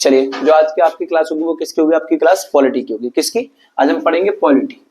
चलिए, जो आज की आपकी क्लास होगी वो किसकी होगी? आपकी क्लास पॉलिटी की होगी। किसकी? आज हम पढ़ेंगे पॉलिटी,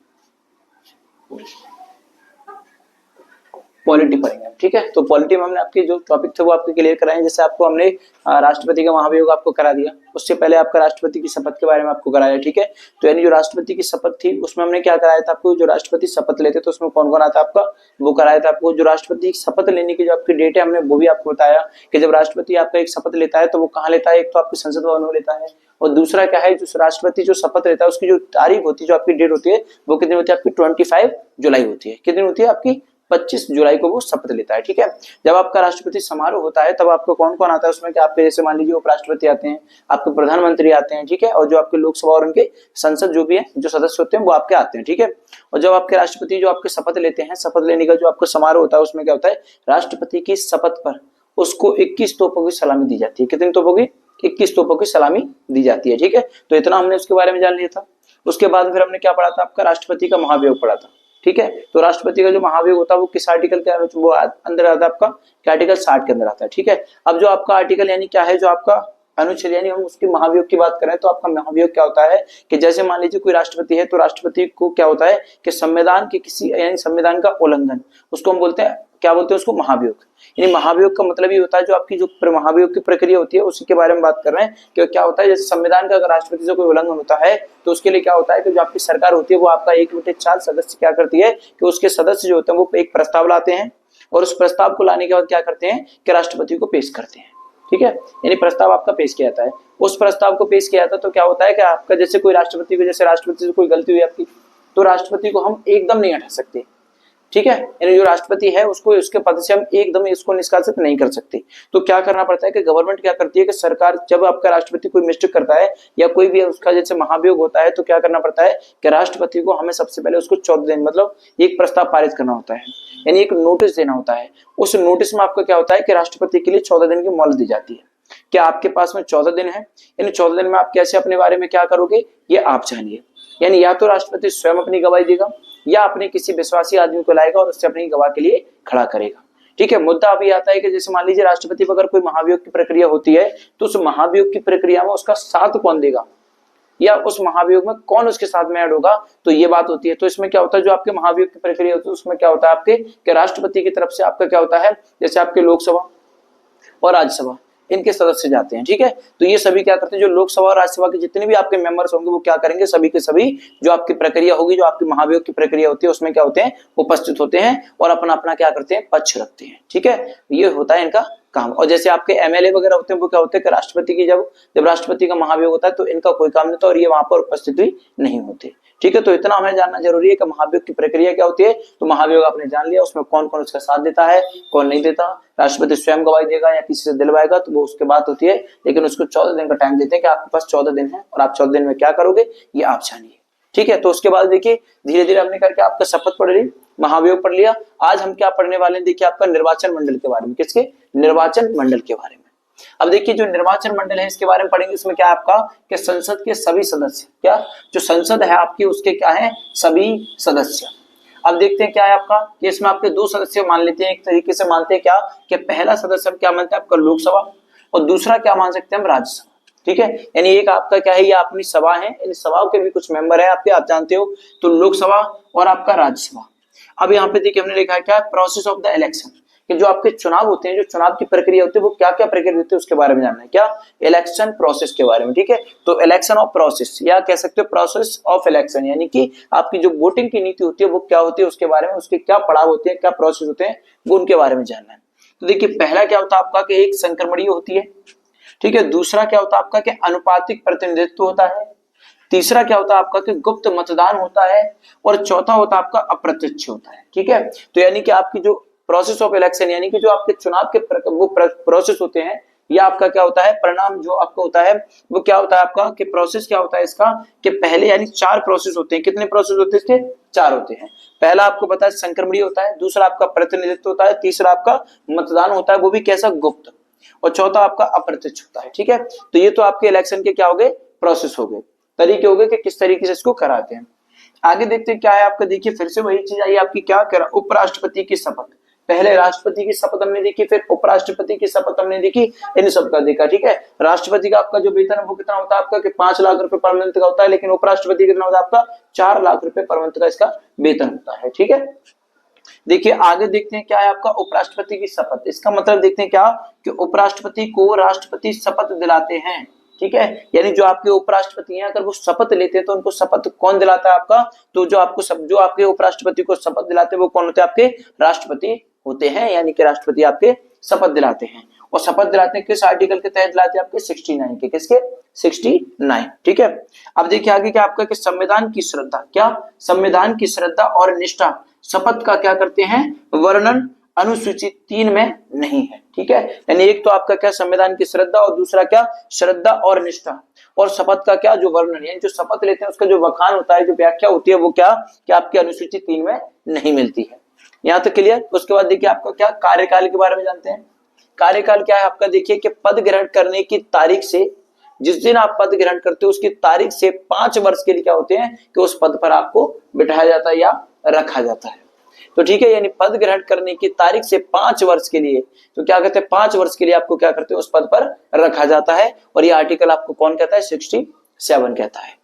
पॉलिटी पढ़ेंगे, ठीक है। तो पॉलिटी में हमने आपके जो टॉपिक थे वो आपके क्लियर कराए। जैसे आपको हमने राष्ट्रपति का महाभियोग आपको करा दिया, उससे पहले आपका राष्ट्रपति की शपथ के बारे में आपको कराया, ठीक है। तो यानी जो राष्ट्रपति की शपथ थी उसमें हमने क्या कराया था आपको? जो राष्ट्रपति शपथ लेते तो उसमें कौन कौन आता आपका, वो कराया था आपको। जो राष्ट्रपति की शपथ लेने की जो आपकी डेट है हमने वो भी आपको बताया कि जब राष्ट्रपति आपका एक शपथ लेता है तो वो कहाँ लेता है? एक तो आपकी संसद भवन में लेता है, और दूसरा क्या है, जो राष्ट्रपति जो शपथ लेता है उसकी जो तारीख होती है, जो आपकी डेट होती है वो कितनी होती है? आपकी 25 जुलाई होती है। कितनी होती है आपकी? 25 जुलाई को वो शपथ लेता है, ठीक है। जब आपका राष्ट्रपति समारोह होता है तब आपको कौन कौन आता है उसमें? क्या आपके जैसे मान लीजिए उपराष्ट्रपति आते हैं, आपके प्रधानमंत्री आते हैं, ठीक है, और जो आपके लोकसभा और उनके संसद जो भी है जो सदस्य होते हैं वो आपके आते हैं, ठीक है। और जब आपके राष्ट्रपति जो आपके शपथ लेते हैं, शपथ लेने का जो आपका समारोह होता है उसमें क्या होता है? राष्ट्रपति की शपथ पर उसको 21 तोपों की सलामी दी जाती है। कितनी तोपों की? 21 तोपों की सलामी दी जाती है, ठीक है। तो इतना हमने उसके बारे में जान लिया था। उसके बाद फिर हमने क्या पढ़ा था? आपका राष्ट्रपति का महाभियोग पढ़ा था, ठीक है। तो राष्ट्रपति का जो महाभियोग होता है वो किस आर्टिकल के अंदर आता है? आपका आर्टिकल 60 के अंदर आता है, ठीक है। अब जो आपका आर्टिकल यानी क्या है, जो आपका अनुच्छेद यानी हम उसके महाभियोग की बात करें तो आपका महाभियोग क्या होता है कि जैसे मान लीजिए कोई राष्ट्रपति है तो राष्ट्रपति को क्या होता है कि संविधान के किसी यानी संविधान का उल्लंघन, उसको हम बोलते हैं, क्या बोलते हैं उसको? महाभियोग। यानी महाभियोग का मतलब ये होता है जो आपकी जो महाभियोग की प्रक्रिया होती है उसी के बारे में बात कर रहे हैं कि क्या होता है। जैसे संविधान का अगर राष्ट्रपति से कोई उल्लंघन होता है तो उसके लिए क्या होता है कि जो आपकी सरकार होती है वो आपका 1/4 सदस्य क्या करती है कि उसके सदस्य जो होते हैं वो एक प्रस्ताव लाते हैं, और उस प्रस्ताव को लाने के बाद क्या करते हैं कि राष्ट्रपति को पेश करते हैं, ठीक है। यानी प्रस्ताव आपका पेश किया जाता है, उस प्रस्ताव को पेश किया जाता है तो क्या होता है कि आपका जैसे कोई राष्ट्रपति को, जैसे राष्ट्रपति से कोई गलती हुई आपकी, तो राष्ट्रपति को हम एकदम नहीं हटा सकते, ठीक है। यानी जो राष्ट्रपति है उसको उसके पद से हम एकदम इसको निष्कासित नहीं कर सकते। तो क्या करना पड़ता है कि गवर्नमेंट क्या करती है कि सरकार जब आपका राष्ट्रपति कोई मिस्टेक करता है या कोई भी उसका जैसे महाभियोग होता है तो क्या करना पड़ता है कि राष्ट्रपति को हमें सबसे पहले उसको 14 दिन मतलब एक प्रस्ताव पारित करना होता है, यानी एक नोटिस देना होता है। उस नोटिस में आपका क्या होता है कि राष्ट्रपति के लिए 14 दिन की मोहलत दी जाती है। क्या आपके पास में 14 दिन है? इन 14 दिन में आप कैसे अपने बारे में क्या करोगे ये आप जानिए। यानी या तो राष्ट्रपति स्वयं अपनी गवाही देगा या अपने किसी विश्वासी आदमी को लाएगा और उससे अपनी गवाह के लिए खड़ा करेगा, ठीक है। मुद्दा अभी आता है कि जैसे मान लीजिए राष्ट्रपति पर अगर कोई महाभियोग की प्रक्रिया होती है तो उस महाभियोग की प्रक्रिया में उसका साथ कौन देगा या उस महाभियोग में कौन उसके साथ में ऐड होगा, तो ये बात होती है। तो इसमें क्या होता है जो आपके महाभियोग की प्रक्रिया होती है उसमें क्या होता है आपके कि राष्ट्रपति की तरफ से आपका क्या होता है, जैसे आपके लोकसभा और राज्यसभा इनके सदस्य जाते हैं, ठीक है। तो ये सभी क्या करते हैं, जो लोकसभा और राज्यसभा के जितने भी आपके मेंबर्स होंगे वो क्या करेंगे, सभी के सभी जो आपकी प्रक्रिया होगी, जो आपकी महाभियोग की प्रक्रिया होती है उसमें क्या होते हैं, उपस्थित होते हैं और अपना अपना क्या करते हैं, पक्ष रखते हैं, ठीक है। ये होता है इनका काम। और जैसे आपके एमएलए वगैरह होते हैं वो क्या होते हैं कि राष्ट्रपति की जब राष्ट्रपति का महाभियोग होता है तो इनका कोई काम नहीं होता और ये वहां पर उपस्थित भी नहीं होते, ठीक है। तो इतना हमें जानना जरूरी है कि महाभियोग की प्रक्रिया क्या होती है। तो महाभियोग आपने जान लिया, उसमें कौन कौन उसका साथ देता है, कौन नहीं देता, राष्ट्रपति स्वयं गवाही देगा या किसी से दिलवाएगा तो वो उसके बात होती है, लेकिन उसको 14 दिन का टाइम देते हैं कि आपके पास 14 दिन है और आप 14 दिन में क्या करोगे ये आप जानिए, ठीक है। तो उसके बाद देखिए धीरे धीरे हमने करके आपका शपथ पढ़ ली, महाभियोग पढ़ लिया। आज हम क्या पढ़ने वाले हैं, देखिए आपका निर्वाचन मंडल के बारे में। किसके? निर्वाचन मंडल के बारे में। अब देखिए जो निर्वाचन मंडल है इसके बारे में पढ़ेंगे। इसमें क्या आपका कि संसद के सभी सदस्य, क्या जो संसद है आपकी उसके क्या है, सभी सदस्य। अब देखते हैं क्या है आपका, इसमें आपके 2 सदस्य मान लेते हैं, एक तरीके से मानते हैं क्या कि पहला सदस्य हम क्या मानते हैं आपका लोकसभा और दूसरा क्या मान सकते हैं हम राज्यसभा, ठीक है। यानी एक आपका क्या है, ये अपनी सभा है, इन सभाओं के भी कुछ मेंबर है आपके, आप जानते हो, तो लोकसभा और आपका राज्यसभा। अब यहाँ पे देखिए हमने लिखा है क्या, प्रोसेस ऑफ द इलेक्शन, कि जो आपके चुनाव होते हैं, जो चुनाव की प्रक्रिया होती है वो क्या क्या प्रक्रिया होती है उसके बारे में जानना है, क्या इलेक्शन प्रोसेस के बारे में, ठीक है। तो इलेक्शन ऑफ प्रोसेस या कह सकते हो प्रोसेस ऑफ इलेक्शन, यानी कि आपकी जो वोटिंग की नीति होती है वो क्या होती है उसके बारे में, उसके क्या पड़ाव होते हैं, क्या प्रोसेस होते हैं वो उनके बारे में जानना है। तो देखिए पहला क्या होता है आपका कि एक संक्रमणीय होती है, ठीक है। दूसरा क्या होता है आपका कि अनुपातिक प्रतिनिधित्व होता है। तीसरा क्या होता है आपका कि गुप्त मतदान होता है और चौथा होता है आपका अप्रत्यक्ष होता है, ठीक है। तो यानी कि आपकी जो प्रोसेस ऑफ इलेक्शन यानी कि जो आपके चुनाव के वो प्रोसेस होते हैं या आपका क्या होता है परिणाम जो आपका होता है वो क्या होता है आपका कि प्रोसेस क्या होता है इसका कि पहले यानी 4 प्रोसेस होते हैं। कितने प्रोसेस होते हैं इसके? 4 होते हैं। पहला आपको पता है संक्रमणीय होता है, दूसरा आपका प्रतिनिधित्व होता है, तीसरा आपका मतदान होता है वो भी कैसा, गुप्त, और चौथा आपका अप्रत्यक्ष होता है, ठीक है। तो ये तो आपके इलेक्शन के क्या हो गए, प्रोसेस हो गए, तरीके हो गए कि किस तरीके से इसको कराते हैं। आगे देखते हैं क्या है आपका, देखिए फिर से वही चीज आई आपकी, क्या करा, उपराष्ट्रपति की शपथ। पहले राष्ट्रपति की शपथ हमने देखी, फिर उपराष्ट्रपति की शपथ हमने देखी, इन सबका देखा। ठीक है, राष्ट्रपति का आपका जो वेतन है वो कितना होता है आपका कि 5 लाख रुपए पर मंथ का होता है, लेकिन उपराष्ट्रपति कितना होता है आपका 4 लाख रुपए पर मंथ का इसका वेतन होता है। ठीक है, देखिए आगे देखते हैं क्या है आपका उपराष्ट्रपति की शपथ। इसका मतलब देखते हैं क्या कि उपराष्ट्रपति को राष्ट्रपति शपथ दिलाते हैं। ठीक है, यानी जो आपके उपराष्ट्रपति हैं अगर वो शपथ लेते हैं तो उनको शपथ कौन दिलाता है आपका, तो जो आपके उपराष्ट्रपति को शपथ दिलाते हैं वो कौन होते हैं आपके राष्ट्रपति होते हैं, यानी कि राष्ट्रपति आपके शपथ दिलाते हैं। और शपथ दिलाते हैं किस आर्टिकल के तहत दिलाते हैं आपके 69 के, किसके 69। ठीक है, अब देखिए आगे क्या आपका कि संविधान की श्रद्धा, क्या संविधान की श्रद्धा और निष्ठा शपथ का क्या करते हैं वर्णन अनुसूची 3 में नहीं है। ठीक है, यानी एक तो आपका क्या संविधान की श्रद्धा और दूसरा क्या श्रद्धा और निष्ठा, और शपथ का क्या जो वर्णन यानी जो शपथ लेते हैं उसका जो बखान होता है, जो व्याख्या होती है वो क्या आपके अनुसूची 3 में नहीं मिलती है। यहाँ तक क्लियर। उसके बाद देखिए आपका क्या कार्यकाल के बारे में जानते हैं। कार्यकाल क्या है आपका, देखिए कि पद ग्रहण करने की तारीख से, जिस दिन आप पद ग्रहण करते हो उसकी तारीख से 5 वर्ष के लिए क्या होते हैं कि उस पद पर आपको बिठाया जाता है या रखा जाता है। तो ठीक है, यानी पद ग्रहण करने की तारीख से 5 वर्ष के लिए, तो क्या कहते हैं 5 वर्ष के लिए आपको क्या करते हैं उस पद पर रखा जाता है। और ये आर्टिकल आपको कौन कहता है 67 कहता है।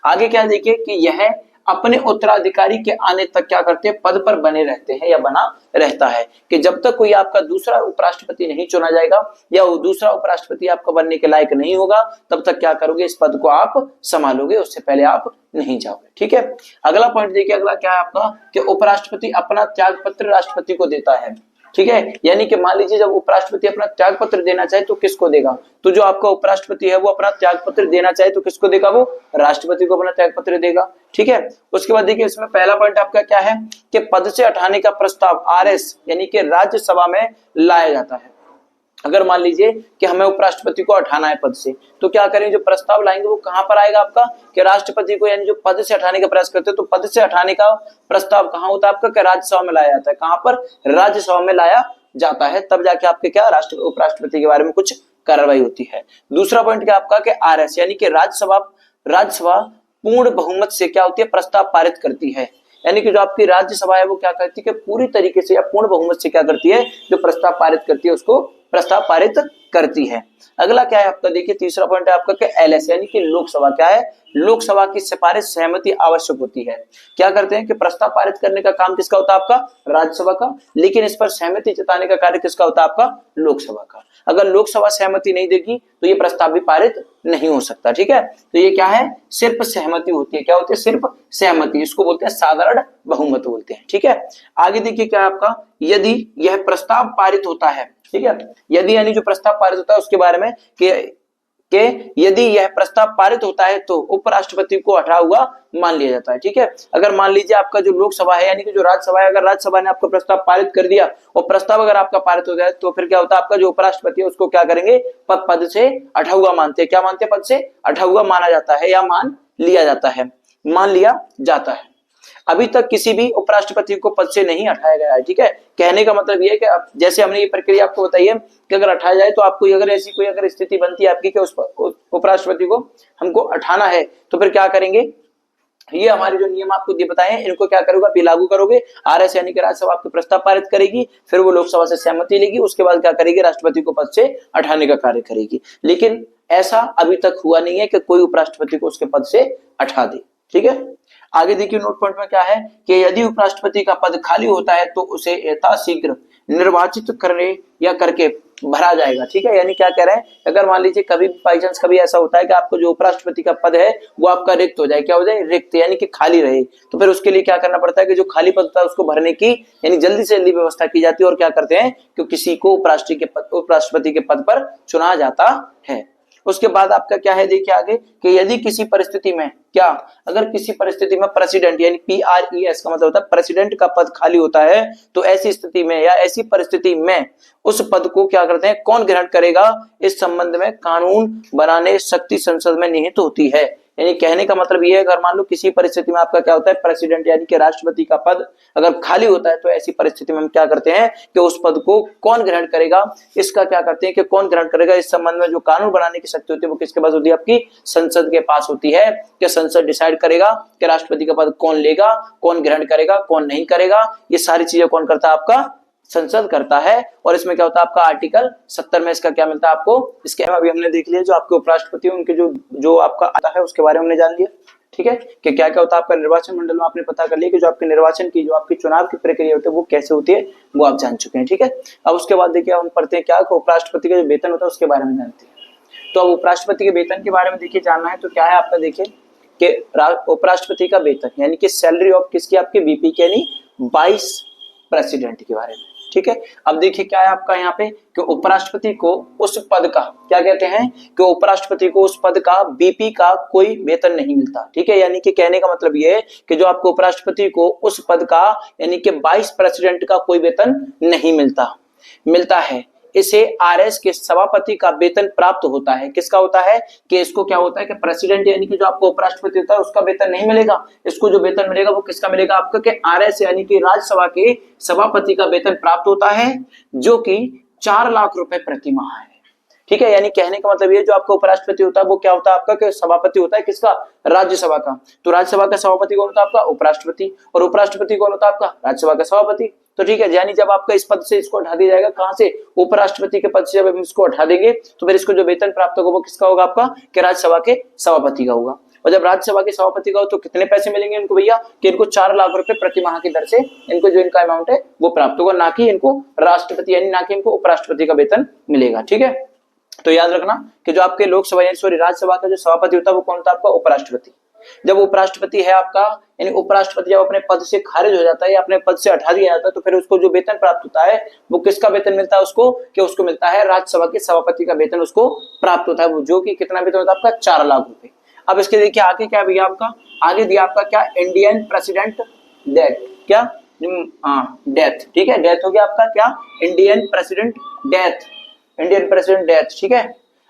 आगे क्या देखिए कि यह अपने उत्तराधिकारी के आने तक क्या करते हैं पद पर बने रहते हैं या बना रहता है, कि जब तक कोई आपका दूसरा उपराष्ट्रपति नहीं चुना जाएगा या वो दूसरा उपराष्ट्रपति आपका बनने के लायक नहीं होगा तब तक क्या करोगे इस पद को आप संभालोगे, उससे पहले आप नहीं जाओगे। ठीक है, अगला पॉइंट देखिए, अगला क्या है आपका कि उपराष्ट्रपति अपना त्याग पत्र राष्ट्रपति को देता है। ठीक है, यानी कि मान लीजिए जब उपराष्ट्रपति अपना त्याग पत्र देना चाहे तो किसको देगा, तो जो आपका उपराष्ट्रपति है वो अपना त्याग पत्र देना चाहे तो किसको देगा, वो राष्ट्रपति को अपना त्याग पत्र देगा। ठीक है, उसके बाद देखिए इसमें पहला पॉइंट आपका क्या है कि पद से हटाने का प्रस्ताव आरएस यानी कि राज्यसभा में लाया जाता है। अगर मान लीजिए कि हमें उपराष्ट्रपति को हटाना है पद से, तो क्या करें, जो प्रस्ताव लाएंगे वो कहां पर आएगा आपका कि राष्ट्रपति को, यानी जो पद से हटाने का प्रयास करते हैं तो पद से हटाने का प्रस्ताव कहां होता है आपका कि राज्यसभा में लाया जाता है। कहां पर, राज्यसभा में लाया जाता है, तब जाके आपके क्या उपराष्ट्रपति के बारे में कुछ कार्रवाई होती है। दूसरा पॉइंट क्या आपका कि आरएस यानी कि राज्यसभा पूर्ण बहुमत से क्या होती है प्रस्ताव पारित करती है, यानी कि जो आपकी राज्यसभा है वो क्या करती है कि पूरी तरीके से या पूर्ण बहुमत से क्या करती है जो प्रस्ताव पारित करती है उसको प्रस्ताव पारित करती है। अगला क्या है आपका, देखिए तीसरा पॉइंट है आपका कि एलएस यानी कि लोकसभा, क्या है लोकसभा की सिफारिश सहमति आवश्यक होती है। क्या करते हैं कि प्रस्ताव पारित करने का काम किसका होता है आपका राज्यसभा का, लेकिन इस पर सहमति जताने का कार्य किसका होता है आपका लोकसभा का। अगर लोकसभा सहमति नहीं देगी तो ये प्रस्ताव भी पारित नहीं हो सकता। ठीक है, तो ये क्या है सिर्फ सहमति होती है, क्या होती है सिर्फ सहमति, इसको बोलते हैं साधारण बहुमत बोलते हैं। ठीक है, आगे देखिए क्या आपका, यदि यह प्रस्ताव पारित होता है, ठीक है, यदि यानी जो प्रस्ताव पारित होता है उसके बारे में कि यदि यह प्रस्ताव पारित होता है तो उपराष्ट्रपति को हटा हुआ मान लिया जाता है। ठीक है, अगर मान लीजिए आपका जो लोकसभा है यानी कि जो राज्यसभा है, अगर राज्यसभा ने आपका प्रस्ताव पारित कर दिया और प्रस्ताव अगर आपका पारित हो जाए तो फिर क्या होता है आपका जो उपराष्ट्रपति है उसको क्या करेंगे पद से हटा हुआ मानते हैं। क्या मानते हैं, पद से हटा हुआ माना जाता है या मान लिया जाता है। अभी तक किसी भी उपराष्ट्रपति को पद से नहीं हटाया गया है। ठीक है, कहने का मतलब ये है कि जैसे हमने ये प्रक्रिया आपको बताई है कि अगर हटाया जाए तो आपको अगर ऐसी कोई अगर स्थिति बनती है आपकी कि उस उपराष्ट्रपति को हमको हटाना है तो फिर क्या करेंगे, ये हमारे जो नियम आपको बताए हैं इनको क्या करोगे आप लागू करोगे। आरएस यानी कि राज्यसभा आपके प्रस्ताव पारित करेगी, फिर वो लोकसभा से सहमति लेगी, उसके बाद क्या करेगी राष्ट्रपति को पद से हटाने का कार्य करेगी। लेकिन ऐसा अभी तक हुआ नहीं है कि कोई उपराष्ट्रपति को उसके पद से हटा दे। ठीक है, आगे देखिए नोट पॉइंट में क्या है कि यदि उपराष्ट्रपति का पद खाली होता है तो उसे यथाशीघ्र निर्वाचित करने या करके भरा जाएगा। ठीक है, यानी क्या कह रहे हैं, अगर मान लीजिए कभी बाई चांस कभी ऐसा होता है कि आपको जो उपराष्ट्रपति का पद है वो आपका रिक्त हो जाए, क्या हो जाए रिक्त यानी कि खाली रहे, तो फिर उसके लिए क्या करना पड़ता है कि जो खाली पद होता है उसको भरने की यानी जल्दी से जल्दी व्यवस्था की जाती है और क्या करते हैं कि किसी को उपराष्ट्रपति के पद पर चुना जाता है। उसके बाद आपका क्या है देखिए आगे कि यदि किसी परिस्थिति में क्या, अगर किसी परिस्थिति में प्रेसिडेंट यानी PRES का मतलब होता है प्रेसिडेंट का पद खाली होता है तो ऐसी स्थिति में या ऐसी परिस्थिति में उस पद को क्या करते हैं कौन ग्रहण करेगा, इस संबंध में कानून बनाने शक्ति संसद में निहित होती है। यानी कहने का मतलब ये है अगर मान लो किसी परिस्थिति में आपका क्या होता है प्रेसिडेंट यानी कि राष्ट्रपति का पद अगर खाली होता है तो ऐसी परिस्थिति में हम क्या करते हैं कि उस पद को कौन ग्रहण करेगा, इसका क्या करते हैं कि कौन ग्रहण करेगा, इस संबंध में जो कानून बनाने की शक्ति होती है वो किसके पास होती है आपकी संसद के पास होती है। कि संसद डिसाइड करेगा कि राष्ट्रपति का पद कौन लेगा, कौन ग्रहण करेगा, कौन नहीं करेगा, ये सारी चीजें कौन करता है आपका संसद करता है। और इसमें क्या होता है आपका आर्टिकल 70 में इसका क्या मिलता है आपको। इसके अभी हमने देख लिया जो आपके उपराष्ट्रपति उनके जो आपका आता है उसके बारे में हमने जान लिया, ठीक है, कि क्या क्या होता है आपका निर्वाचन मंडल में। आपने पता कर लिया कि जो आपके निर्वाचन की जो आपकी चुनाव की प्रक्रिया होती है वो कैसे होती है, वो आप जान चुके हैं, ठीक है। अब उसके बाद देखिए हम पढ़ते हैं क्या, उपराष्ट्रपति का जो वेतन होता है उसके बारे में जानते हैं। तो अब उपराष्ट्रपति के वेतन के बारे में देखिए जानना है तो क्या है आपका, देखिए कि उपराष्ट्रपति का वेतन यानी कि सैलरी ऑफ किसकी, आपके बीपी के यानी वाइस प्रेसिडेंट के बारे में, ठीक है। अब देखिए क्या है आपका यहाँ पे कि उपराष्ट्रपति को उस पद का क्या कहते हैं कि उपराष्ट्रपति को उस पद का बीपी का कोई वेतन नहीं मिलता, ठीक है। यानी कि कहने का मतलब ये है कि जो आपको उपराष्ट्रपति को उस पद का यानी कि वाइस प्रेसिडेंट का कोई वेतन नहीं मिलता है। इसे आरएस के सभापति का वेतन प्राप्त होता है। किसका होता है कि इसको क्या होता है कि प्रेसिडेंट यानी कि जो आपको उपराष्ट्रपति होता है उसका वेतन नहीं मिलेगा, इसको जो वेतन मिलेगा वो किसका मिलेगा आपका कि आरएस यानी कि राज्यसभा के सभापति का वेतन प्राप्त होता है, जो कि 4 लाख रुपए प्रति माह है, ठीक है। यानी कहने का मतलब ये जो आपका उपराष्ट्रपति होता है वो क्या होता है आपका कि सभापति होता है किसका, राज्यसभा का। तो राज्यसभा का सभापति कौन होता है आपका, उपराष्ट्रपति, और उपराष्ट्रपति कौन होता है आपका, राज्यसभा का सभापति। तो ठीक है, यानी जब आपका इस पद से इसको हटा दिया जाएगा, कहां से, उपराष्ट्रपति के पद से जब हम इसको हटा देंगे तो फिर इसको जो वेतन प्राप्त होगा वो किसका होगा आपका कि राज्यसभा के सभापति का होगा। और जब राज्यसभा के सभापति का हो तो कितने पैसे मिलेंगे इनको भैया कि इनको 4 लाख रुपए प्रति माह की दर से इनको जो इनका अमाउंट है वो प्राप्त होगा, ना कि इनको राष्ट्रपति यानी ना कि इनको उपराष्ट्रपति का वेतन मिलेगा, ठीक है। तो याद रखना कि जो आपके लोकसभा यानी राज्यसभा का जो सभापति होता है वो कौन होता है आपका, उपराष्ट्रपति। जब उपराष्ट्रपति है आपका यानी उपराष्ट्रपति जब अपने पद से खारिज हो जाता है या अपने पद से हटा दिया जाता है तो फिर उसको जो वेतन प्राप्त होता है वो किसका वेतन मिलता है उसको कि उसको मिलता है राज्यसभा के सभापति का वेतन उसको प्राप्त होता है, वो जो कि कितना वेतन होता है आपका 4 लाख रुपए। अब इसके देखिए आगे क्या भैया आपका, आगे दिया आपका क्या, इंडियन प्रेसिडेंट डेथ, क्या डेथ, ठीक है, डेथ हो गया आपका क्या, इंडियन प्रेसिडेंट डेथ, ठीक है।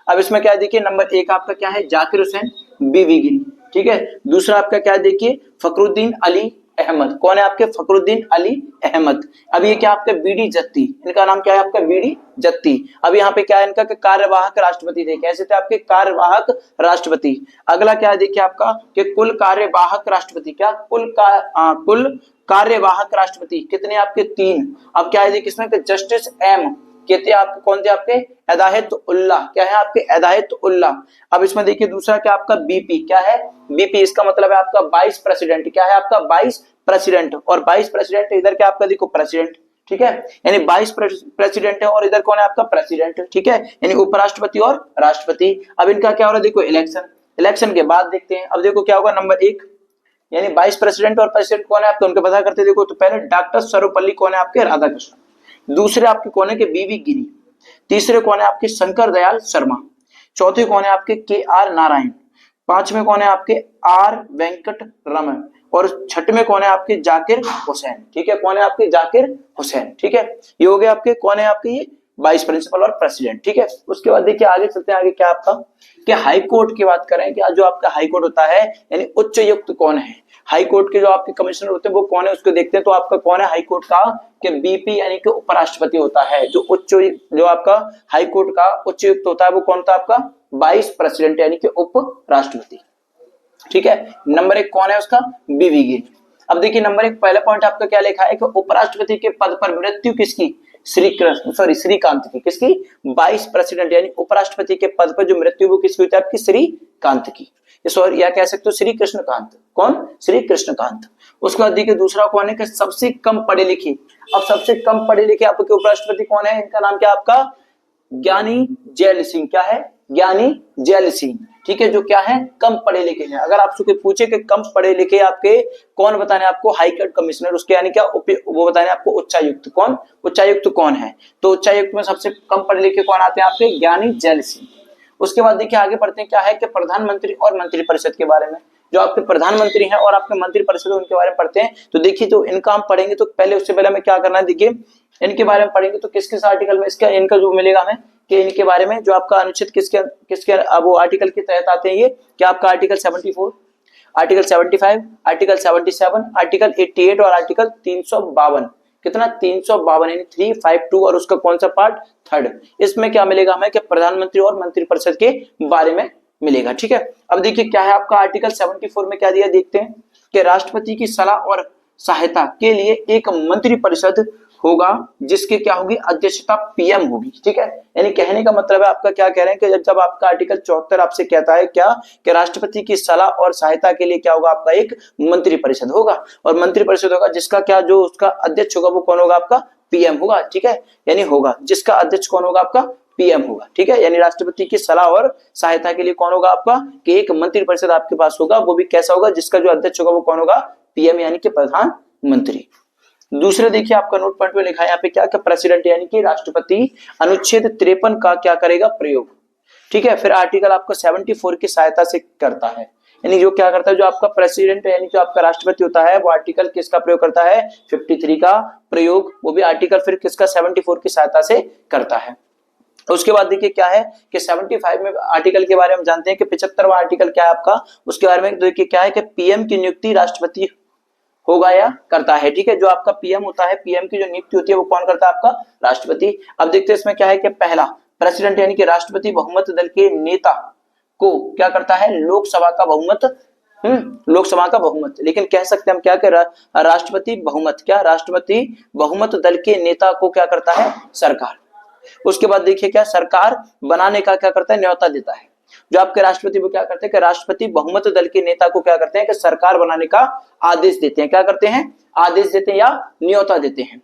अब इसमें क्या देखिए नंबर 1 आपका क्या है, जाकिर हुसैन बीवी गिरी, ठीक है। दूसरा आपका क्या देखिए, फखरुद्दीन अली अहमद, कौन है आपके, फखरुद्दीन अली अहमद। अब ये क्या आपके बीडी जत्ती, इनका नाम क्या है आपका, बीडी जत्ती। अब यहाँ पे क्या है इनका कार्यवाहक राष्ट्रपति थे, कैसे थे आपके कार्यवाहक राष्ट्रपति। अगला क्या है देखिए आपका कि कुल कार्यवाहक राष्ट्रपति, क्या कुल कार्यवाहक राष्ट्रपति कितने आपके 3। अब क्या है देखिए इसमें जस्टिस एम कहते हैं आपके कौन थे आपके हिदायत उल्लाह, क्या है आपके हिदायत उल्लाह। अब इसमें देखिए दूसरा क्या आपका बीपी, क्या है बीपी, इसका मतलब है आपका वाइस प्रेसिडेंट, क्या है आपका वाइस प्रेसिडेंट। और वाइस प्रेसिडेंट इधर क्या आपका देखो प्रेसिडेंट, ठीक है, यानी वाइस प्रेसिडेंट है और इधर कौन है आपका प्रेसिडेंट, ठीक है, यानी उपराष्ट्रपति और राष्ट्रपति। अब इनका क्या हो रहा है देखो इलेक्शन के बाद देखते हैं। अब देखो क्या होगा नंबर 1 यानी वाइस प्रेसिडेंट और प्रेसिडेंट कौन है आपको उनके पता करते देखो। तो पहले डॉक्टर सर्वपल्ली कौन है आपके, राधाकृष्णन। दूसरे आपके कौन है के बीवी गिरी। तीसरे कौन है आपके शंकर दयाल शर्मा। चौथे कौन है आपके के आर नारायण। पांचवें कौन है आपके आर वेंकट रमन। और छठवें कौन है आपके जाकिर हुसैन, ठीक है, कौन है आपके जाकिर हुसैन, ठीक है। ये हो गए आपके कौन है आपके ये वाइस प्रिंसिपल और प्रेसिडेंट, ठीक है। उसके बाद देखिए आगे चलते हैं, आगे क्या आपका कि हाई कोर्ट की बात करें कि जो आपका हाई कोर्ट होता है यानी उच्चायुक्त कौन है, हाई कोर्ट के जो आपके कमिश्नर होते हैं वो कौन है उसको देखते हैं। तो आपका कौन है हाई कोर्ट का कि बीपी यानी कि उपराष्ट्रपति होता है। जो आपका हाई कोर्ट का उच्चायुक्त होता है वो कौन था आपका वाइस प्रेसिडेंट यानी कि उपराष्ट्रपति, ठीक है। नंबर 1 कौन है उसका बीवी गिरी। अब देखिए नंबर 1 पहला पॉइंट आपका क्या लिखा है कि उपराष्ट्रपति के पद पर मृत्यु किसकी, श्रीकांत की, किसकी, वाइस प्रेसिडेंट यानी उपराष्ट्रपति के पद पर जो मृत्यु वो किसकी हुई थी आपकी श्रीकांत की, सॉरी या कह सकते हो श्री कृष्णकांत, कौन श्री कृष्णकांत। उसके बाद देखिए दूसरा कौन है कि सबसे कम पढ़े लिखे। अब सबसे कम पढ़े लिखे आपके उपराष्ट्रपति कौन है, इनका नाम क्या आपका ज्ञानी जैल सिंह, क्या है ज्ञानी जैल सिंह, ठीक है, जो क्या है कम पढ़े लिखे हैं। अगर आपसे कोई पूछे कि कम पढ़े लिखे आपके कौन बताने आपको हाई कोर्ट कमिश्नर, उसके यानी क्या वो बताने आपको उच्चायुक्त कौन, उच्चायुक्त कौन है। तो उच्चायुक्त में सबसे कम पढ़े लिखे कौन आते हैं आपके ज्ञानी जैल सिंह। उसके बाद देखिए आगे पढ़ते हैं क्या है कि प्रधानमंत्री और मंत्रिपरिषद के बारे में। जो आपके प्रधानमंत्री हैं और आपके मंत्रिपरिषद उनके बारे में पढ़ते हैं। तो देखिए तो इनका हम पढ़ेंगे तो पहले उससे पहले हमें क्या करना है, देखिए इनके बारे में पढ़ेंगे तो किस किस आर्टिकल में इसका इनका जो मिलेगा हमें कि इनके बारे में जो आपका अनुच्छेद किसके वो आर्टिकल के तहत आते हैं ये क्या आपका आर्टिकल 74, आर्टिकल 75, आर्टिकल 77, आर्टिकल 88 और आर्टिकल 352, कितना 352 यानी 352 और उसका कौन सा पार्ट 3rd। इसमें क्या मिलेगा हमें कि प्रधानमंत्री और मंत्रिपरिषद के बारे में मिलेगा, ठीक है। अब देखिए क्या है आपका आर्टिकल 74 में क्या दिया देखते हैं कि राष्ट्रपति की सलाह और सहायता के लिए एक मंत्रिपरिषद होगा जिसकी क्या होगी, अध्यक्षता पीएम होगी। ठीक है, यानी कहने का मतलब है आपका, क्या कह रहे हैं कि जब आपका आर्टिकल 74 आपसे कहता है क्या कि राष्ट्रपति की सलाह और सहायता के लिए क्या होगा, आपका एक मंत्रिपरिषद होगा, और मंत्रिपरिषद होगा जिसका क्या, जो उसका अध्यक्ष होगा वो कौन होगा, आपका पीएम होगा। ठीक है, यानी होगा जिसका अध्यक्ष कौन होगा, आपका पीएम होगा। ठीक है, यानी राष्ट्रपति की सलाह और सहायता के लिए कौन होगा, आपका कि एक मंत्रिपरिषद आपके पास होगा, वो भी कैसा होगा, जिसका जो अध्यक्ष होगा वो कौन होगा, पीएम यानी कि प्रधानमंत्री। दूसरे देखिए आपका नोट पॉइंट में लिखा है यहाँ पे क्या, प्रेसिडेंट यानी कि राष्ट्रपति अनुच्छेद 53 का क्या करेगा, प्रयोग। ठीक है, फिर आर्टिकल आपका 74 की सहायता से करता है, यानी जो क्या करता है, जो आपका प्रेसिडेंट यानी जो आपका राष्ट्रपति होता है वो आर्टिकल किसका प्रयोग करता है, 53 का प्रयोग, वो भी आर्टिकल फिर किसका, 74 की सहायता से करता है। उसके बाद देखिए क्या है कि 75 में आर्टिकल के बारे में जानते हैं कि 75वां आर्टिकल क्या है आपका, उसके बारे में देखिए क्या है कि पीएम की नियुक्ति राष्ट्रपति होगा या करता है। ठीक है, जो आपका पीएम होता है, पीएम की जो नियुक्ति होती है वो कौन करता है, आपका राष्ट्रपति। अब देखते हैं इसमें क्या है कि पहला, प्रेसिडेंट यानी कि राष्ट्रपति बहुमत दल के नेता को क्या करता है, लोकसभा का बहुमत, लोकसभा का बहुमत, लेकिन कह सकते हैं हम क्या कर, राष्ट्रपति बहुमत, क्या राष्ट्रपति बहुमत दल के नेता को क्या करता है, सरकार। उसके बाद देखिए क्या, सरकार बनाने का क्या करता है, न्योता देता है। जो आपके राष्ट्रपति वो क्या करते हैं कि राष्ट्रपति बहुमत दल के नेता को क्या करते हैं कि सरकार बनाने का आदेश देते हैं, क्या करते हैं, आदेश देते हैं या न्योता देते हैं।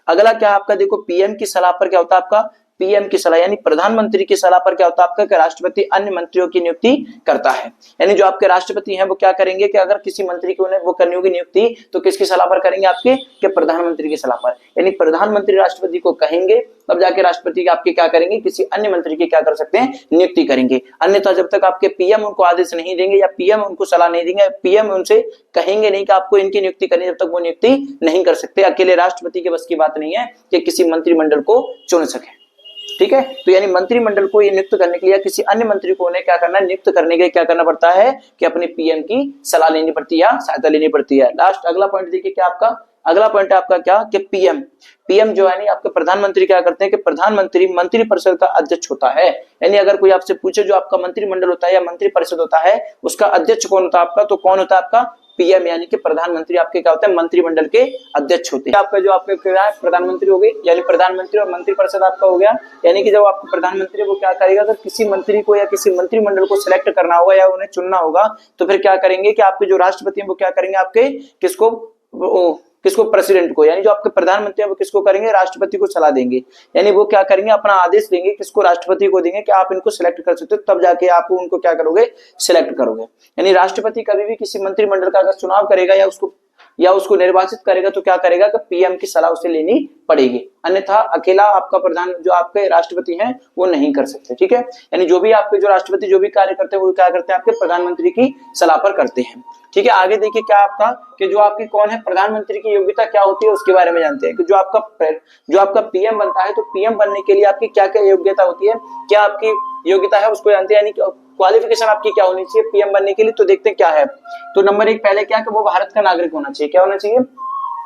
अगला क्या आपका देखो, पीएम की सलाह पर क्या होता है आपका, पीएम की सलाह यानी प्रधानमंत्री की सलाह पर क्या होता है आपका कि राष्ट्रपति अन्य मंत्रियों की नियुक्ति करता है। यानी जो आपके राष्ट्रपति हैं वो क्या करेंगे कि अगर किसी मंत्री को उन्हें वो करनी होगी नियुक्ति, तो किसकी सलाह पर करेंगे, आपके कि प्रधानमंत्री की सलाह पर। यानी प्रधानमंत्री राष्ट्रपति को कहेंगे तब जाके राष्ट्रपति आपके क्या करेंगे, किसी अन्य मंत्री की क्या कर सकते हैं, नियुक्ति करेंगे। अन्यथा जब तक आपके पीएम उनको आदेश नहीं देंगे या पीएम उनको सलाह नहीं देंगे, पीएम उनसे कहेंगे नहीं कि आपको इनकी नियुक्ति करनी, जब तक वो नियुक्ति नहीं कर सकते। अकेले राष्ट्रपति के बस की बात नहीं है कि किसी मंत्रिमंडल को चुन सके। ठीक है, तो यानी मंत्रिमंडल को ये नियुक्त करने के लिए किसी अन्य मंत्री को उन्हें क्या करना है, नियुक्त करने के लिए क्या करना पड़ता है कि अपने पीएम की सलाह लेनी पड़ती है या सहायता लेनी पड़ती है। लास्ट अगला पॉइंट देखिए क्या आपका, अगला पॉइंट है आपका क्या कि पीएम, पीएम जो है नहीं आपके प्रधानमंत्री क्या करते हैं कि प्रधानमंत्री मंत्रिपरिषद का अध्यक्ष होता है। यानी अगर कोई आपसे पूछे जो आपका मंत्रिमंडल होता है या मंत्रिपरिषद होता है उसका अध्यक्ष कौन होता है आपका, तो कौन होता है आपका, पीएम यानी कि प्रधानमंत्री आपके क्या होते हैं, मंत्रिमंडल के अध्यक्ष होते हैं। आपका जो आपके क्या है, प्रधानमंत्री हो गए, यानी प्रधानमंत्री और मंत्रिपरिषद आपका हो गया। यानी कि जब आपका प्रधानमंत्री वो क्या करेगा, अगर किसी मंत्री को या किसी मंत्रिमंडल को सिलेक्ट करना होगा या उन्हें चुनना होगा तो फिर क्या करेंगे कि आपके जो राष्ट्रपति हैं वो क्या करेंगे, आपके किसको प्रेसिडेंट को, यानी जो आपके प्रधानमंत्री है वो किसको करेंगे, राष्ट्रपति को सलाह देंगे। यानी वो क्या करेंगे, अपना आदेश देंगे, किसको, राष्ट्रपति को देंगे कि आप इनको सिलेक्ट कर सकते हो, तब जाके आप उनको क्या करोगे, सिलेक्ट करोगे। यानी राष्ट्रपति कभी भी किसी मंत्रिमंडल का अगर चुनाव करेगा या उसको निर्वाचित करेगा तो क्या करेगा कि पीएम की सलाह उसे लेनी पड़ेगी, अन्यथा अकेला आपका प्रधान जो आपके राष्ट्रपति हैं वो नहीं कर सकते। ठीक है, यानी जो भी आपके जो राष्ट्रपति जो भी कार्य करते हैं वो क्या करते हैं, आपके प्रधानमंत्री की सलाह पर करते हैं। ठीक है, आगे देखिए क्या आपका कि जो आपकी कौन है, प्रधानमंत्री की योग्यता क्या होती है उसके बारे में जानते हैं कि जो आपका पीएम बनता है तो पीएम बनने के लिए आपकी क्या क्या योग्यता होती है, क्या आपकी योग्यता है उसको जानते हैं, यानी क्वालिफिकेशन आपकी क्या होनी चाहिए पीएम बनने के लिए। तो देखते हैं क्या है, तो नंबर 1 पहले क्या कि वो भारत का नागरिक होना चाहिए। क्या होना चाहिए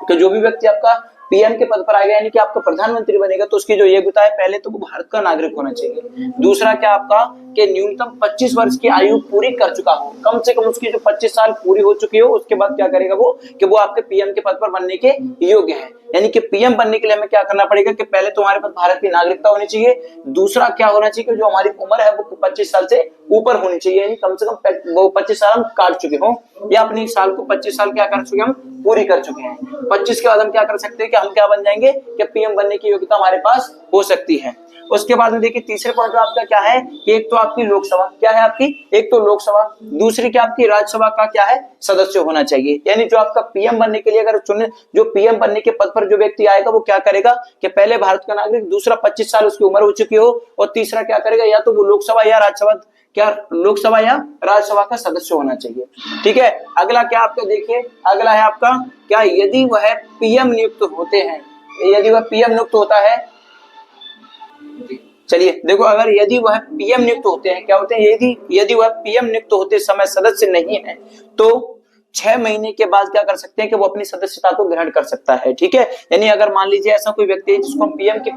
कि जो भी व्यक्ति आपका पीएम के पद पर आ गया यानी कि आपका प्रधानमंत्री बनेगा तो उसकी जो योग्यता है पहले तो वो भारत का नागरिक होना चाहिए। दूसरा क्या आपका कि न्यूनतम 25 वर्ष की आयु पूरी कर चुका हो, कम से कम उसकी जो 25 साल पूरी हो चुकी हो, उसके बाद क्या करेगा वो कि वो आपके पीएम के पद पर बनने के योग्य है। यानी कि पीएम बनने के लिए हमें क्या करना पड़ेगा कि पहले तो हमारे पास भारत की नागरिकता होनी चाहिए। दूसरा क्या होना चाहिए कि जो हमारी उम्र है वो 25 साल से ऊपर होनी चाहिए, यानी कम से कम वो 25 साल हम काट चुके हों या अपनी साल को 25 साल क्या कर चुके हम, पूरी कर चुके हैं। 25 के बाद हम क्या कर सकते हैं कि हम क्या बन जाएंगे कि पीएम बनने की योग्यता हमारे पास हो सकती है। उसके बाद में देखिए तीसरे पॉइंट आपका क्या है कि एक तो आपकी लोकसभा क्या है, आपकी एक तो लोकसभा, दूसरी क्या आपकी राज्यसभा का क्या है, सदस्य होना चाहिए। यानी जो आपका पीएम बनने के लिए अगर चुने, जो पीएम बनने के पद पर जो व्यक्ति आएगा वो क्या करेगा कि पहले भारत का नागरिक, दूसरा 25 साल उसकी उम्र हो चुकी हो, और तीसरा क्या करेगा या तो वो लोकसभा या राज्यसभा, क्या लोकसभा या राज्यसभा का सदस्य होना चाहिए। ठीक है, अगला क्या आपका देखिए, अगला है आपका क्या, यदि वह पीएम नियुक्त होते हैं, यदि वह पीएम नियुक्त होता है, चलिए देखो अगर यदि वह पीएम नियुक्त होते हैं, क्या होते हैं, यदि वह पीएम नियुक्त होते समय सदस्य नहीं है तो 6 महीने के बाद क्या कर सकते हैं कि वो अपनी सदस्यता को ग्रहण कर सकता है। ठीक है, यानी अगर मान लीजिए ऐसा कोई व्यक्ति है जिसको हम पीएम के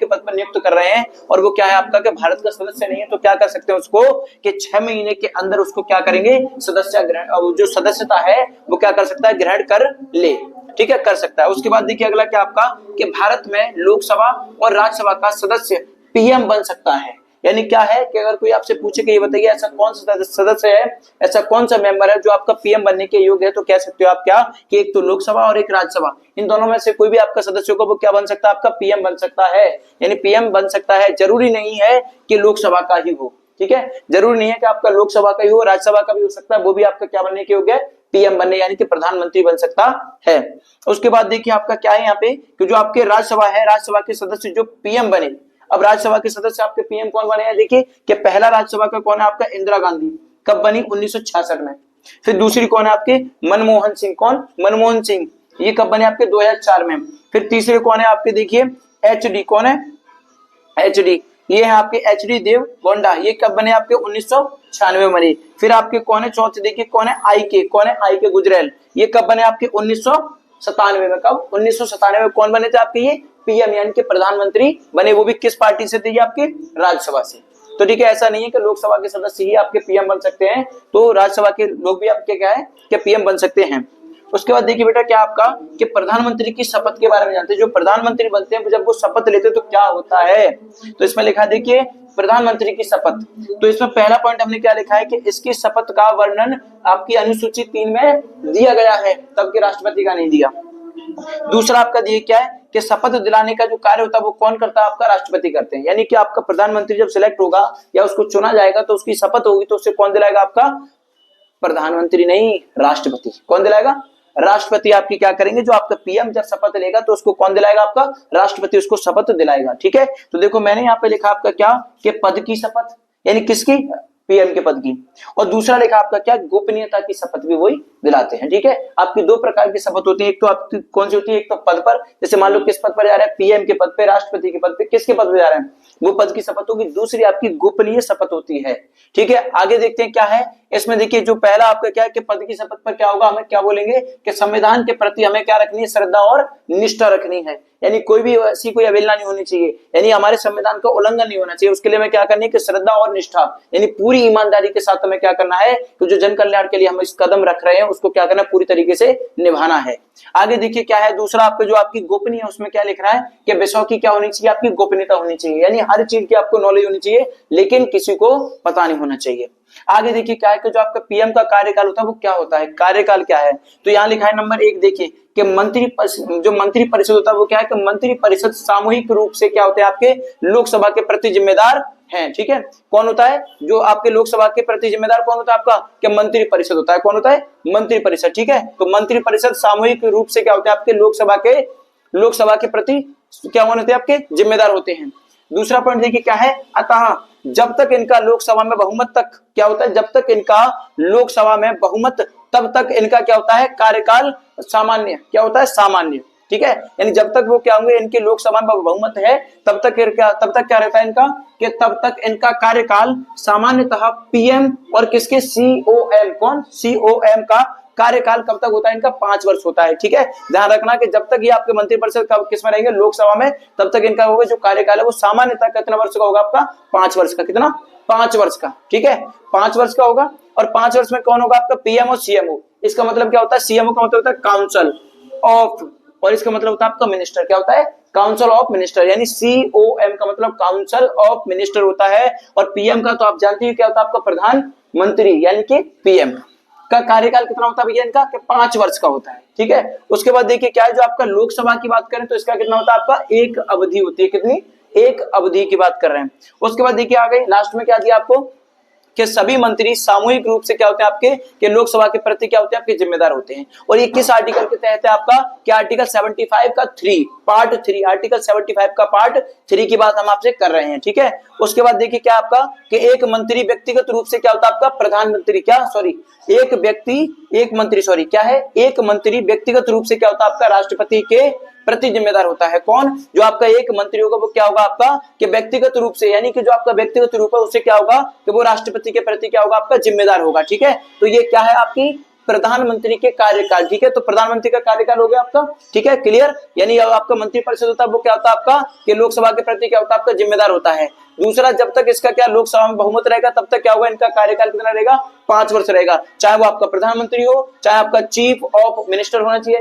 पद पर नियुक्त कर रहे हैं और वो क्या है आपका कि भारत का सदस्य नहीं है, तो क्या कर सकते हैं उसको कि 6 महीने के अंदर उसको क्या करेंगे, सदस्य ग्रहण, जो सदस्यता है वो क्या कर सकता है, ग्रहण कर ले। ठीक है, कर सकता है। उसके बाद देखिए अगला क्या आपका कि भारत में लोकसभा और राज्यसभा का सदस्य पीएम बन सकता है। यानी क्या है कि अगर कोई आपसे पूछे कि ये बताइए ऐसा कौन सा सदस्य है, ऐसा कौन सा मेंबर है जो आपका पीएम बनने के योग्य है, तो कह सकते हो आप क्या कि एक तो लोकसभा और एक राज्यसभा, इन दोनों में से कोई भी आपका सदस्य होगा वो क्या बन सकता है, आपका पीएम बन सकता है। यानी पीएम बन सकता है, जरूरी नहीं है कि लोकसभा का ही हो, ठीक है, जरूरी नहीं है कि आपका लोकसभा का ही हो, राज्यसभा का भी हो सकता है, वो भी आपका क्या बनने के योग्य है, पीएम बनने यानी कि प्रधानमंत्री बन सकता है। उसके बाद देखिए आपका क्या है यहाँ पे कि जो आपके राज्यसभा है, राज्यसभा के सदस्य जो पीएम बने, अब राज्यसभा के सदस्य आपके पीएम कौन बने हैं, देखिए कि पहला राज्यसभा का कौन है आपका इंदिरा गांधी, कब बनी 1966 में। फिर दूसरी कौन है आपके मनमोहन सिंह, कौन मनमोहन सिंह, ये कब बने आपके 2004 में। फिर तीसरे कौन है आपके देखिए एचडी, कौन है एचडी, ये है आपके एचडी देव गोंडा, ये कब बने आपके 1996 में बने। फिर आपके कौन है चौथे देखिए कौन है आईके, कौन है आईके गुजरेल, ये कब बने आपके 1997 में। कब 1997 में कौन बने थे आपके ये पीएम यानी कि प्रधानमंत्री बने, वो भी किस पार्टी से थे, आपके राज्यसभा से। तो ठीक है, ऐसा नहीं है कि लोकसभा के सदस्य ही आपके पीएम बन सकते हैं, तो राज्यसभा के लोग भी आपके क्या है कि पीएम बन सकते हैं। उसके बाद देखिए बेटा क्या आपका कि प्रधानमंत्री की शपथ के बारे में जानते हैं, जो प्रधानमंत्री बनते हैं जब वो शपथ लेते हैं तो क्या होता है, तो इसमें लिखा है देखिए प्रधानमंत्री की शपथ। तो इसमें पहला पॉइंट हमने क्या लिखा है कि इसकी शपथ का वर्णन आपकी अनुसूची 3 में दिया गया है, तब के राष्ट्रपति का नहीं दिया। दूसरा आपका ये क्या है कि शपथ दिलाने का जो कार्य होता है वो कौन करता है, आपका राष्ट्रपति करते हैं। यानी कि आपका प्रधानमंत्री जब सिलेक्ट होगा या उसको चुना जाएगा तो उसकी शपथ होगी, तो उससे कौन दिलाएगा, आपका प्रधानमंत्री नहीं, राष्ट्रपति। कौन दिलाएगा, राष्ट्रपति आपकी क्या करेंगे, जो आपका पीएम जब शपथ लेगा तो उसको कौन दिलाएगा, आपका राष्ट्रपति उसको शपथ दिलाएगा। ठीक है, तो देखो मैंने यहाँ पे लिखा आपका क्या कि पद की शपथ, यानी किसकी, पीएम के पद की, और दूसरा लिखा आपका क्या गोपनीयता की शपथ भी वही दिलाते हैं। ठीक है, आपकी दो प्रकार की शपथ होती है, एक तो आपकी कौन सी होती है, एक तो पद पर, जैसे मान लो किस पद पर जा रहे हैं, पीएम के पद पे, राष्ट्रपति के पद पे, किसके पद पे जा रहे हैं, वो पद की शपथ होगी। दूसरी आपकी गोपनीय शपथ होती है। ठीक है, आगे देखते हैं क्या है इसमें। देखिए जो पहला आपका क्या है कि पद की शपथ पर क्या होगा, हमें क्या बोलेंगे कि संविधान के प्रति हमें क्या रखनी है, श्रद्धा और निष्ठा रखनी है, यानी कोई भी ऐसी कोई अवहेलना नहीं होनी चाहिए, यानी हमारे संविधान का उल्लंघन नहीं होना चाहिए। उसके लिए हमें क्या करनी है कि श्रद्धा और निष्ठा, यानी पूरी ईमानदारी के साथ हमें क्या करना है कि जो जन कल्याण के लिए हम इस कदम रख रहे हैं उसको क्या करना है, पूरी तरीके से निभाना है। आगे देखिए क्या है दूसरा आपका जो आपकी गोपनीय है, उसमें क्या लिख रहा है कि विषयों की क्या होनी चाहिए, आपकी गोपनीयता होनी चाहिए, यानी हर चीज की आपको नॉलेज होनी चाहिए लेकिन किसी को पता नहीं होना चाहिए। आगे देखिए क्या है कि जो आपका पीएम का कार्यकाल होता है वो क्या होता है, कार्यकाल क्या है, तो यहाँ लिखा है नंबर 1 देखिए कि जो मंत्री परिषद होता है वो क्या है कि मंत्री परिषद सामूहिक रूप से क्या होते हैं, आपके लोकसभा के प्रति जिम्मेदार हैं। ठीक है, कौन होता है जो आपके लोकसभा के प्रति जिम्मेदार, कौन होता है आपका, कि मंत्री परिषद होता है। कौन होता है, मंत्री परिषद। ठीक है, तो मंत्री परिषद सामूहिक रूप से क्या होते हैं, आपके लोकसभा के प्रति क्या होते हैं, आपके जिम्मेदार होते हैं। दूसरा पॉइंट देखिए क्या है, अतः जब तक इनका लोकसभा में बहुमत तक क्या होता है, जब तक इनका लोकसभा में बहुमत तब तक इनका क्या होता है, कार्यकाल सामान्य, क्या होता है, सामान्य। ठीक है, यानी जब तक वो क्या होंगे, इनके लोकसभा में बहुमत है तब तक क्या रहता है इनका, कि तब तक इनका कार्यकाल सामान्यतः पीएम और किसके सीओएम, कौन, सीओएम का कार्यकाल कब तक होता है इनका, 5 वर्ष होता है। ठीक है, ध्यान रखना कि जब तक ये आपके मंत्रिपरिषद किसमें रहेंगे, लोकसभा में, तब तक इनका होगा जो कार्यकाल है वो सामान्यतः कितना वर्ष का होगा, आपका 5 वर्ष का। कितना, 5 वर्ष का। ठीक है, 5 वर्ष का होगा, और 5 वर्ष में कौन होगा, आपका पीएम और सीएमओ। इसका मतलब क्या होता है, सीएमओ का मतलब होता है काउंसिल ऑफ, और इसका मतलब होता है आपका मिनिस्टर, क्या होता है, काउंसिल ऑफ मिनिस्टर, यानी सीओएम का मतलब काउंसिल ऑफ मिनिस्टर होता है, और पीएम का तो आप जानते हैं क्या होता है, आपका प्रधानमंत्री यानी कि पीएम का कार्यकाल कितना होता है भैया इनका, कि 5 वर्ष का होता है। ठीक है, उसके बाद देखिए क्या है, जो आपका लोकसभा की बात करें तो इसका कितना होता है, आपका एक अवधि होती है, कितनी, एक अवधि की बात कर रहे हैं। उसके बाद देखिए आ गई लास्ट में क्या दिया आपको कि सभी मंत्री सामूहिक रूप से क्या होते हैं आपके, कि लोकसभा के प्रति क्या होते हैं, आपके जिम्मेदार होते हैं। और ये किस आर्टिकल के तहत है आपका, कि आर्टिकल 75 का 3 पार्ट 3, आर्टिकल 75 का पार्ट 3 की बात हम आपसे कर रहे हैं। ठीक है, उसके बाद देखिए क्या आपका कि एक मंत्री व्यक्तिगत रूप से क्या होता है, आपका प्रधानमंत्री, क्या सॉरी एक मंत्री व्यक्तिगत रूप से क्या होता है, आपका राष्ट्रपति के प्रति जिम्मेदार होता है। कौन, जो आपका एक मंत्री होगा वो क्या होगा आपका, कि व्यक्तिगत रूप से, यानी कि जो आपका व्यक्तिगत रूप है उससे क्या होगा कि वो राष्ट्रपति के प्रति क्या होगा, आपका जिम्मेदार होगा। ठीक है, तो ये क्या है, आपकी प्रधानमंत्री के कार्यकाल। ठीक है, तो प्रधानमंत्री का कार्यकाल हो गया आपका। ठीक है, क्लियर, यानी आपका मंत्री परिषद होता है वो क्या होता है आपका, कि लोकसभा के प्रति क्या होता है, आपका जिम्मेदार होता है। दूसरा, जब तक इसका क्या लोकसभा में बहुमत रहेगा तब तक क्या होगा, इनका कार्यकाल कितना रहेगा, 5 वर्ष रहेगा, चाहे वो आपका प्रधानमंत्री हो, चाहे आपका चीफ ऑफ मिनिस्टर होना चाहिए,